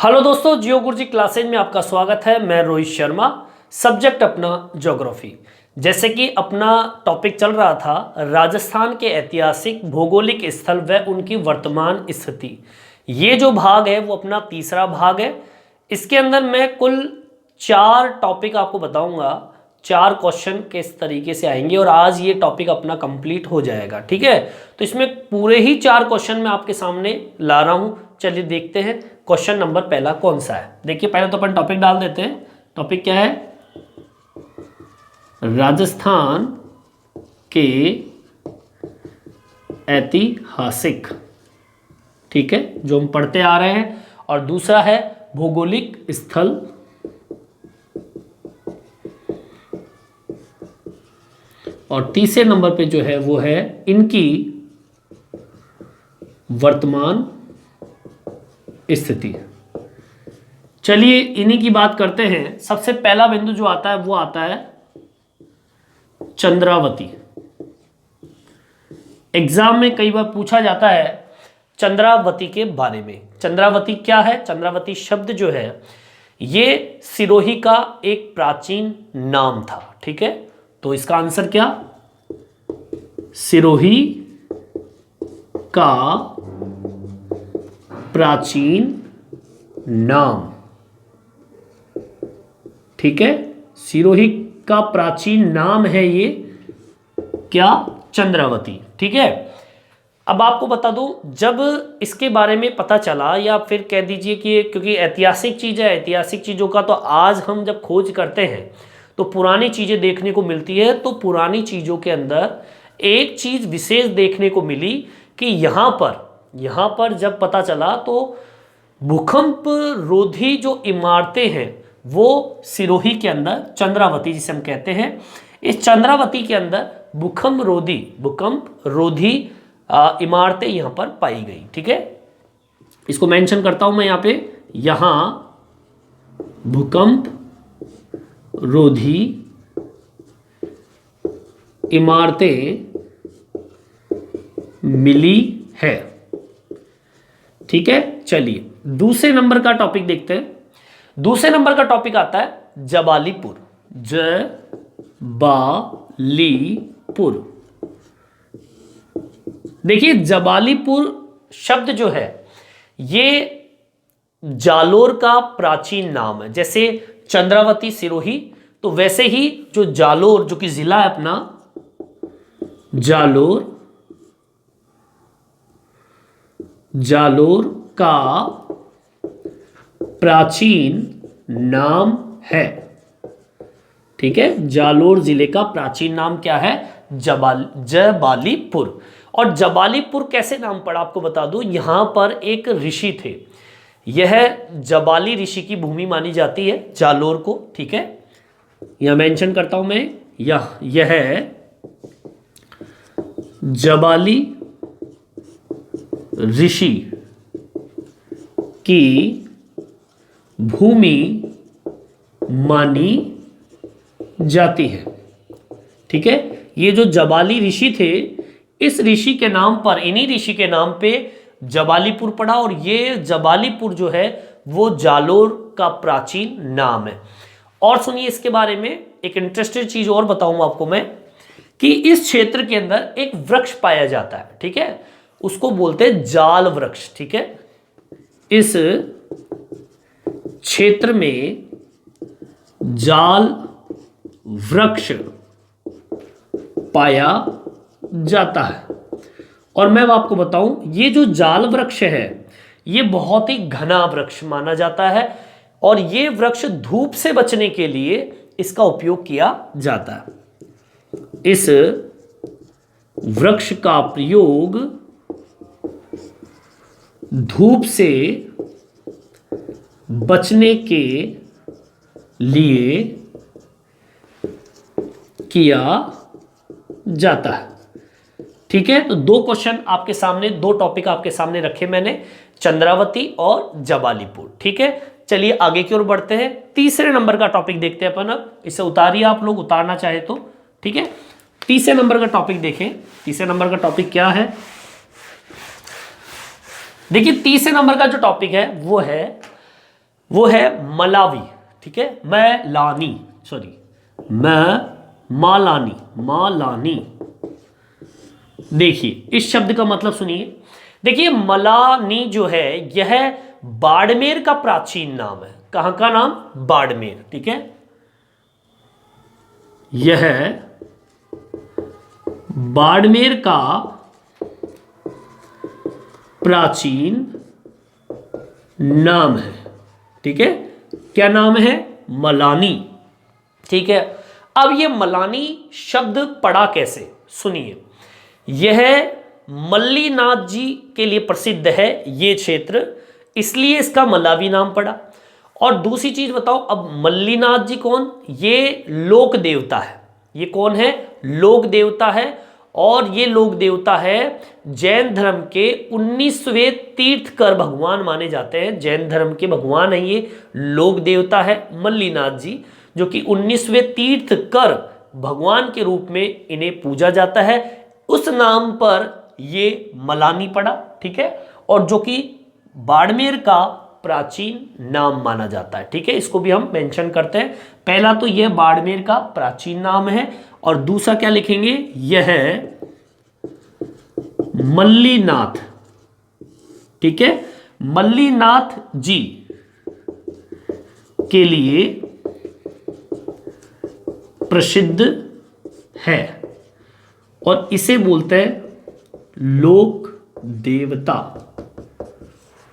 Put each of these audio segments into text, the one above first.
Hello दोस्तों, जियो गुरुजी classes में आपका स्वागत है। मैं रोहित शर्मा। सब्जेक्ट अपना ज्योग्राफी। जैसे कि अपना टॉपिक चल रहा था राजस्थान के ऐतिहासिक भौगोलिक स्थल व उनकी वर्तमान स्थिति। ये जो भाग है वो अपना तीसरा भाग है। इसके अंदर मैं कुल 4 टॉपिक आपको बताऊंगा। 4 क्वेश्चन किस तरीके से आएंगे और आज ये टॉपिक अपना कंप्लीट हो जाएगा। ठीक है, तो इसमें पूरे ही 4 क्वेश्चन मैं आपके सामने ला रहा हूं। चलिए देखते हैं क्वेश्चन नंबर पहला कौन सा है। देखिए पहले तो अपन टॉपिक डाल देते हैं। टॉपिक क्या है? राजस्थान के ऐतिहासिक, ठीक है, जो हम पढ़ते आ रहे हैं। और दूसरा है भौगोलिक स्थल, और तीसरे नंबर पे जो है वो है इनकी वर्तमान स्थिति। चलिए इन्हीं की बात करते हैं। सबसे पहला बिंदु जो आता है वो आता है चंद्रावती। एग्जाम में कई बार पूछा जाता है चंद्रावती के बारे में। चंद्रावती क्या है? चंद्रावती शब्द जो है ये सिरोही का एक प्राचीन नाम था। ठीक है, तो इसका आंसर क्या? सिरोही का प्राचीन नाम। ठीक है, सिरोही का प्राचीन नाम है ये क्या? चंद्रावती। ठीक है, अब आपको बता दूं, जब इसके बारे में पता चला, या फिर कह दीजिए कि क्योंकि ऐतिहासिक चीज है, ऐतिहासिक चीजों का तो आज हम जब खोज करते हैं तो पुरानी चीजें देखने को मिलती है। तो पुरानी चीजों के अंदर एक चीज विशेष देखने को मिली कि यहां पर जब पता चला तो भूकंप रोधी जो इमारतें हैं वो सिरोही के अंदर, चंद्रावती जिसे हम कहते हैं, इस चंद्रावती के अंदर भूकंप रोधी इमारतें यहां पर पाई गई। ठीक है, इसको मेंशन करता हूं मैं यहां पे। यहां भूकंप रोधी इमारतें मिली है। ठीक है, चलिए दूसरे नंबर का टॉपिक देखते हैं। दूसरे नंबर का टॉपिक आता है जबालीपुर। जबालीपुर। देखिए जबालीपुर शब्द जो है ये जालोर का प्राचीन नाम है। जैसे चंद्रावती सिरोही, तो वैसे ही जो जालोर, जो कि जिला है अपना जालोर का प्राचीन नाम है। ठीक है, जालोर जिले का प्राचीन नाम क्या है? जबालीपुर। और जबालीपुर कैसे नाम पड़ा आपको बता दूं, यहां पर एक ऋषि थे। यह जबाली ऋषि की भूमि मानी जाती है जालोर को। ठीक है, यह मेंशन करता हूं मैं, यह जबाली ऋषि की भूमि मानी जाती है। ठीक है, ये जो जबाली ऋषि थे, इस ऋषि के नाम पर, इन्हीं ऋषि के नाम पे जबालीपुर पड़ा। और ये जबालीपुर जो है वो जालोर का प्राचीन नाम है। और सुनिए इसके बारे में एक इंटरेस्टिंग चीज और बताऊंगा आपको मैं, कि इस क्षेत्र के अंदर एक वृक्ष पाया जाता है। ठीक है, उसको बोलते हैं जाल वृक्ष। ठीक है, इस क्षेत्र में जाल वृक्ष पाया जाता है। और मैं आपको बताऊं, ये जो जाल वृक्ष है ये बहुत ही घना वृक्ष माना जाता है। और ये वृक्ष धूप से बचने के लिए इसका उपयोग किया जाता है। इस वृक्ष का प्रयोग धूप से बचने के लिए किया जाता है। ठीक है, तो 2 क्वेश्चन आपके सामने, 2 टॉपिक आपके सामने रखे मैंने, चंद्रावती और जबालीपुर। ठीक है, चलिए आगे की ओर बढ़ते हैं। तीसरे नंबर का टॉपिक देखते हैं अपन। अब इसे उतारिए, आप लोग उतारना चाहे तो। ठीक है, तीसरे नंबर का टॉपिक देखें। तीसरे नंबर का टॉपिक क्या है? देखिए तीसरे नंबर का जो टॉपिक है वो है वो है मलावी, ठीक है, मैलानी, सॉरी मालानी, मालानी। देखिए इस शब्द का मतलब सुनिए। देखिए मलानी जो है यह बाड़मेर का प्राचीन नाम है। कहां का नाम? बाड़मेर, ठीक है। यह बाड़मेर का प्राचीन नाम है, ठीक है। क्या नाम है? मलानी, ठीक है। अब ये मलानी शब्द पढ़ा कैसे, सुनिए। यह मल्लीनाथ जी के लिए प्रसिद्ध है ये क्षेत्र, इसलिए इसका मलावी नाम पड़ा। और दूसरी चीज बताओ, अब मल्लीनाथ जी कौन? ये लोक देवता है। ये कौन है? लोक देवता है। और ये लोक देवता है जैन धर्म के 19वें तीर्थकर भगवान माने जाते हैं। जैन धर्म के भगवान है ये, लोक देवता है मल्लीनाथ जी, जो कि 19वें तीर्थकर भगवान के रूप में इन्हें पूजा जाता है। उस नाम पर ये मलानी पड़ा, ठीक है। और जो कि बाड़मेर का प्राचीन नाम माना जाता है, ठीक है। इसको भी हम मेंशन करते हैं। पहला तो यह बाड़मेर का प्राचीन नाम है, और दूसरा क्या लिखेंगे? यह मल्लीनाथ, ठीक है, मल्लीनाथ जी के लिए प्रसिद्ध है, और इसे बोलते हैं लोक देवता,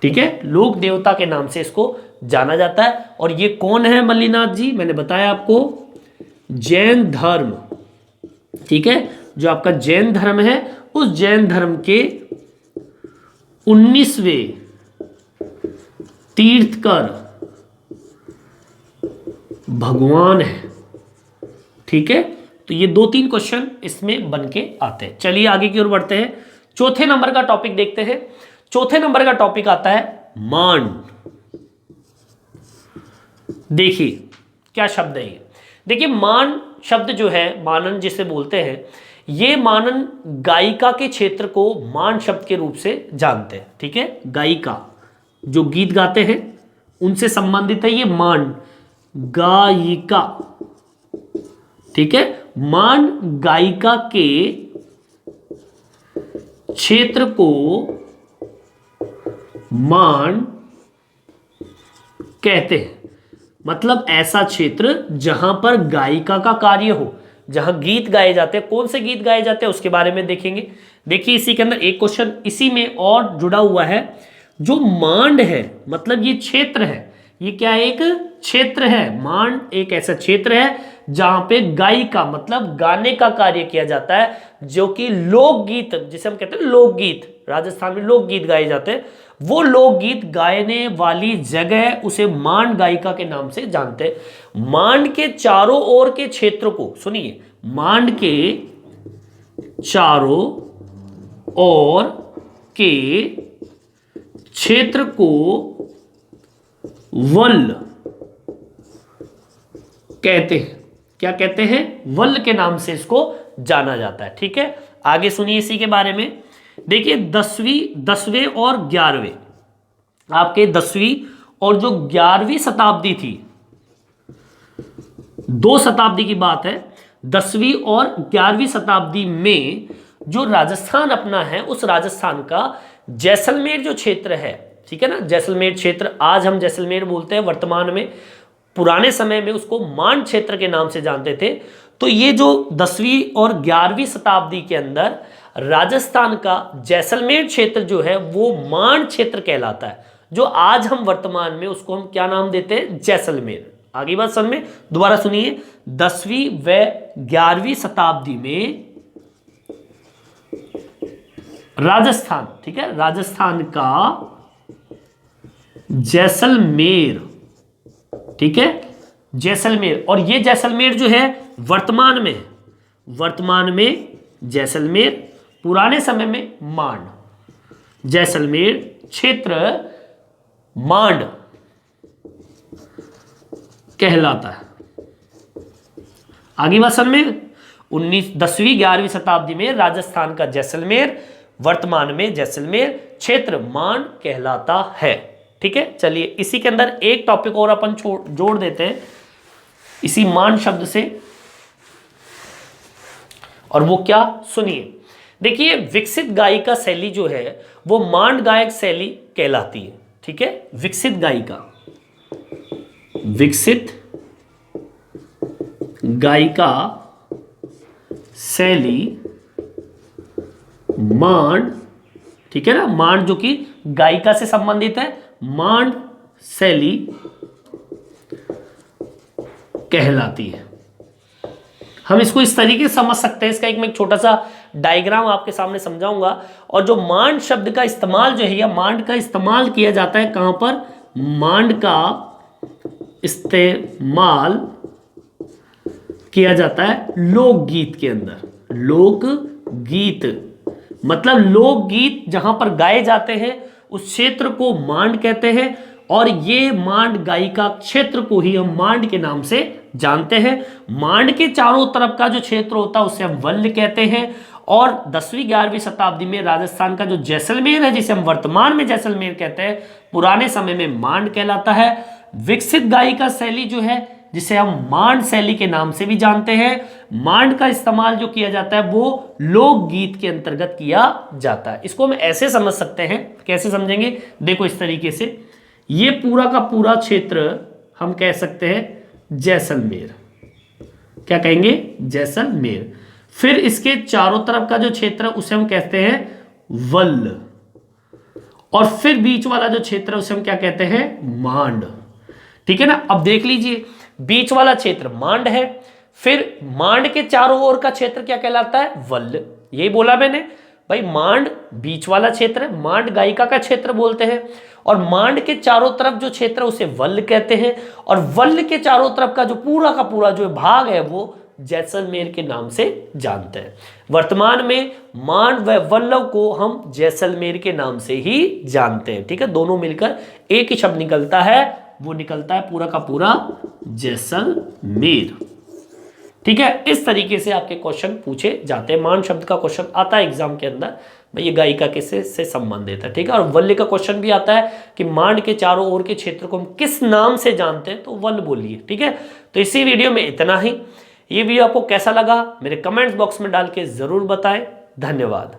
ठीक है। लोक देवता के नाम से इसको जाना जाता है। और ये कौन है मल्लीनाथ जी? मैंने बताया आपको, जैन धर्म, ठीक है। जो आपका जैन धर्म है, उस जैन धर्म के 19वें तीर्थकर भगवान है, ठीक है। तो ये 2-3 क्वेश्चन इसमें बन के आते हैं। चलिए आगे की ओर बढ़ते हैं। चौथे नंबर का टॉपिक देखते हैं। चौथे नंबर का टॉपिक आता है मान। देखिए क्या शब्द है ये। देखिए मान शब्द जो है, मानन जिसे बोलते हैं, ये मानन गायिका के क्षेत्र को मान शब्द के रूप से जानते हैं, ठीक है। गायिका जो गीत गाते हैं उनसे संबंधित है ये मान, गायिका, ठीक है। मान गायिका के क्षेत्र को मान कहते हैं। मतलब ऐसा क्षेत्र जहां पर गायिका का कार्य हो, जहां गीत गाए जाते हैं। कौन से गीत गाए जाते हैं उसके बारे में देखेंगे। देखिए इसी के अंदर एक क्वेश्चन इसी में और जुड़ा हुआ है। जो मांड है, मतलब ये क्षेत्र है, ये क्या है? एक क्षेत्र है। मांड एक ऐसा क्षेत्र है जहां पे गायिका मतलब गाने का कार्य किया जाता है, जो कि लोकगीत, जिसे हम कहते हैं लोकगीत, राजस्थान में लोकगीत गाए जाते हैं, वो लोकगीत गाने वाली जगह उसे मांड गायिका के नाम से जानते हैं। मांड के चारों ओर के क्षेत्र को, सुनिए, मांड के चारों ओर के क्षेत्र को वल्ल कहते हैं। क्या कहते हैं? वल्ल के नाम से इसको जाना जाता है, ठीक है। आगे सुनिए इसी के बारे में। देखिए 10वीं और 11वें, आपके 10वीं और जो 11वीं शताब्दी थी, 2 शताब्दी की बात है। 10वीं और 11वीं शताब्दी में जो राजस्थान अपना है, उस राजस्थान का जैसलमेर जो क्षेत्र है, ठीक है ना, जैसलमेर क्षेत्र, आज हम जैसलमेर बोलते हैं वर्तमान में, पुराने समय में उसको मांड क्षेत्र के नाम से जानते थे। तो ये जो 10वीं और 11वीं शताब्दी के अंदर राजस्थान का जैसलमेर क्षेत्र जो है वो मांड क्षेत्र कहलाता है। जो आज हम वर्तमान में उसको हम क्या नाम देते हैं? जैसलमेर। आगे बात समझ में, दोबारा सुनिए। 10वीं व 11वीं शताब्दी में राजस्थान, ठीक है, राजस्थान का जैसलमेर, ठीक है, जैसलमेर। और ये जैसलमेर जो है वर्तमान में, वर्तमान में जैसलमेर, पुराने समय में मांड, जैसलमेर क्षेत्र मांड कहलाता है। आगे बात समझ में। 10वीं 11वीं शताब्दी में राजस्थान का जैसलमेर, वर्तमान में जैसलमेर क्षेत्र मांड कहलाता है, ठीक है, चलिए इसी के अंदर एक टॉपिक और अपन जोड़ देते हैं इसी मांड शब्द से, और वो क्या, सुनिए। देखिए विकसित गायिका शैली जो है वो मांड गायक शैली कहलाती है। ठीक है, विकसित गायिका शैली मांड, ठीक है ना, मांड जो कि गायिका से संबंधित है, मांड शैली कहलाती है। हम इसको इस तरीके से समझ सकते हैं, इसका एक मैं छोटा सा डायग्राम आपके सामने समझाऊंगा। और जो मांड शब्द का इस्तेमाल जो है, या मांड का इस्तेमाल किया जाता है कहां पर, मांड का इस्तेमाल किया जाता है लोकगीत के अंदर। लोकगीत मतलब लोकगीत जहां पर गाए जाते हैं उस क्षेत्र को मांड कहते हैं, और ये मांड गायिका क्षेत्र को ही हम मांड के नाम से जानते हैं। मांड के चारों तरफ का जो क्षेत्र होता है उसे हम वल्ल कहते हैं। और 10वीं 11वीं शताब्दी में राजस्थान का जो जैसलमेर है, जिसे हम वर्तमान में जैसलमेर कहते हैं, पुराने समय में मांड कहलाता है। विकसित गायिका शैली जो है, जिसे हम मांड शैली के नाम से भी जानते हैं, मांड का इस्तेमाल जो किया जाता है वो लोकगीत के अंतर्गत किया जाता है। इसको हम ऐसे समझ सकते हैं, कैसे समझेंगे, देखो इस तरीके से, ये पूरा का पूरा क्षेत्र हम कह सकते हैं जैसलमेर, क्या कहेंगे, जैसलमेर। फिर इसके चारों तरफ का जो क्षेत्र है उसे हम कहते हैं वल्ल, और फिर बीच वाला जो क्षेत्र है उसे हम क्या कहते हैं, मांड। ठीक है ना, अब देख लीजिए, बीच वाला क्षेत्र मांड है, फिर मांड के चारों ओर का क्षेत्र क्या कहलाता है, वल्ल। यही बोला मैंने भाई, मांड बीच वाला क्षेत्र है, मांड गायिका का क्षेत्र बोलते हैं, और मांड के चारों तरफ जो क्षेत्र है उसे वल्ल कहते हैं, और वल्ल के चारों तरफ का जो पूरा जो भाग है वो जैसलमेर के नाम से जानते हैं। वर्तमान में मांड व वल्लभ को हम जैसलमेर के नाम से ही जानते हैं। ठीक है, दोनों मिलकर एक ही शब्द निकलता है, वो निकलता है पूरा का पूरा जैसलमेर। ठीक है, इस तरीके से आपके क्वेश्चन पूछे जाते हैं। मांड शब्द का क्वेश्चन आता है एग्जाम के अंदर, भाई ये गायिका किससे से संबंधित है। ठीक है, और वल्ल का क्वेश्चन भी आता है कि मांड के चारों ओर के क्षेत्र को हम किस नाम से जानते हैं, तो वल्ल बोलिए। ठीक है, तो इसी वीडियो में इतना ही। ये वीडियो आपको कैसा लगा मेरे कमेंट्स बॉक्स में डाल के जरूर बताएं। धन्यवाद।